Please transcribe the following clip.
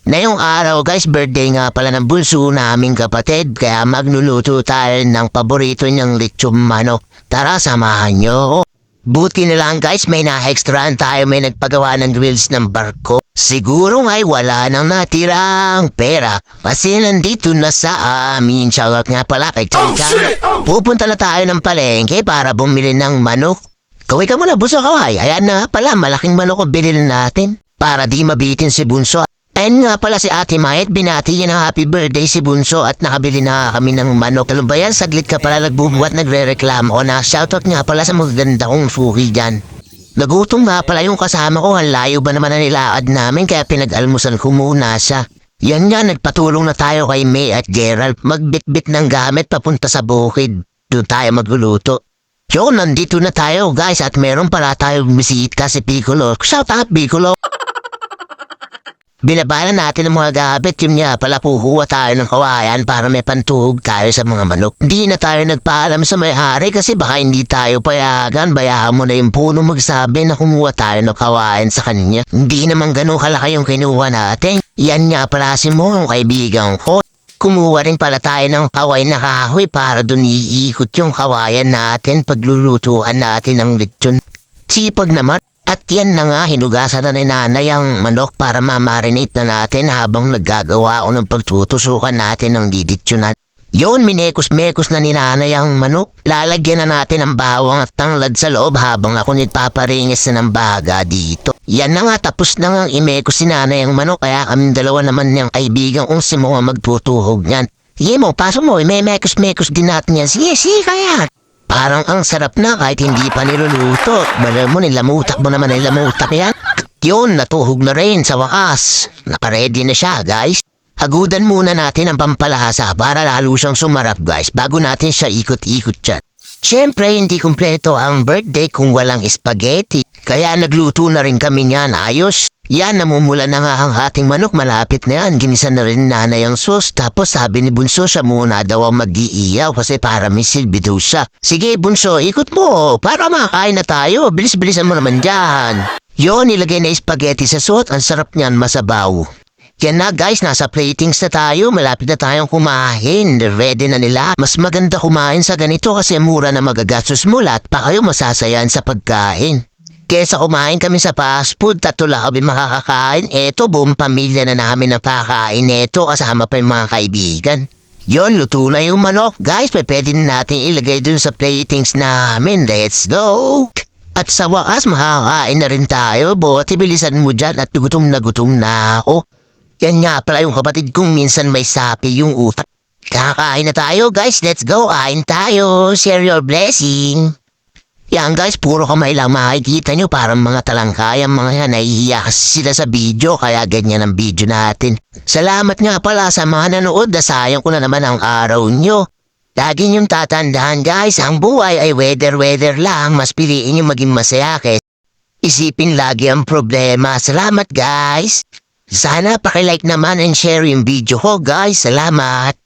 Ngayong araw guys, birthday nga pala ng bunso naming kapatid, kaya magluluto tayo ng paborito niyang lechon manok. Tara, samahan niyo ako. Buti na lang guys, may na-extraan tayo, may nagpagawa ng grills ng barko. Siguro nga'y wala nang natirang pera kasi nandito na sa amin. Shoutout nga pala kay Chan. Pupunta na tayo ng palengke para bumili ng manok. Kaway ka muna, Bunso Kaway. Ayan na pala, malaking manok ang binili natin para di mabitin si Bunso. Ayan nga pala si Ate Mayet, binati niya ng happy birthday si Bunso at nakabili na kami ng manok. Alam ba yan, saglit ka pala nagbubuhat, nagre-reklamo ko na. Shoutout nga pala sa magaganda kong fuki dyan. Nagutom nga pala yung kasama ko, ang layo ba naman na nilaad namin kaya pinag-almusan ko muna siya. Yan nga, nagpatulong na tayo kay May at Gerald magbitbit ng gamit papunta sa bukid. Doon tayo magluluto. Yo, nandito na tayo guys at meron pala tayo bisita si Piccolo. Shoutout Piccolo! Binabala natin ang mga gamit, yun nga pala puhuwa tayo ng kawayan para may pantuhog tayo sa mga manok. Hindi na tayo nagpaalam sa may-ari kasi baka hindi tayo payagan, bayaan mo na yung puno magsabi na kumuha tayo ng kawayan sa kanya. Hindi naman ganun kalaki yung kinuha natin. Yan nga pala si Mo, yung kaibigan ko. Kumuha rin pala tayo ng kaway na kahoy para dun iikot yung kawayan natin paglulutuan natin ng lechon. Sipag naman. At yan na nga, hinugasan na ni nanay ang manok para mamarinate na natin habang naggagawa ako ng pagtutusukan natin ng diditsyonan. Yun, minekos-mekos na ni nanay ang manok. Lalagyan na natin ang bawang at tanglad sa loob habang ako nagpaparingis na ng baga dito. Yan na nga, tapos na nga imekos si nanay ang manok kaya kami dalawa naman niyang kaibigan kung si mo magtutuhog niyan. Sige mo, pasok mo, may mekos-mekos din natin yan. Sige, kaya. Parang ang sarap na kahit hindi pa niluluto. Balam mo, nilamutak mo naman nilamutak yan. At yun, natuhog na rin sa wakas. Nakaredy na siya, guys. Hagudan muna natin ang pampalasa para lalo siyang sumarap, guys, bago natin siya ikot-ikot dyan. Siyempre, hindi kumpleto ang birthday kung walang spaghetti. Kaya nagluto na rin kami niyan, ayos. Yan, namumula na nga ang ating manok, malapit na yan. Ginisa na rin nanay ang sauce. Tapos sabi ni Bunso siya muna daw ang mag-iiyaw kasi para may silbi daw siya. Sige Bunso, ikot mo para makain na tayo. Bilis-bilisan mo naman dyan. Yon, nilagay na spaghetti sa sauce. Ang sarap niyan, masabaw. Yan na guys, nasa platings na tayo. Malapit na tayong kumain. Ready na nila. Mas maganda kumain sa ganito kasi mura na magagastos mo. Lahat pa kayo masasayan sa pagkain. Kesa kumain kami sa fast food, tatlo lang kami makakakain. Eto, buong pamilya na namin nakakain. Eto, kasama pa yung mga kaibigan. Yon, luto na yung manok. Guys, pwede na natin ilagay dun sa platings namin. Let's go! At sa wakas, makakain na rin tayo. Bote, bilisan mo dyan at gutom na ako. Yan nga pala yung kapatid kong minsan may sapi yung utak. Kakain na tayo guys, let's go, kain tayo. Share your blessing. Yan guys, puro kamay lang makikita nyo, parang mga talangkayang mga yan, nahihiya sila sa video, kaya ganyan ang video natin. Salamat nga pala sa mga nanood, nasayang ko na naman ang araw nyo. Lagi nyong tatandaan guys, ang buhay ay weather lang, mas piliin nyo maging masaya kaysa isipin lagi ang problema. Salamat guys! Sana pakilike naman and share yung video ko guys, salamat!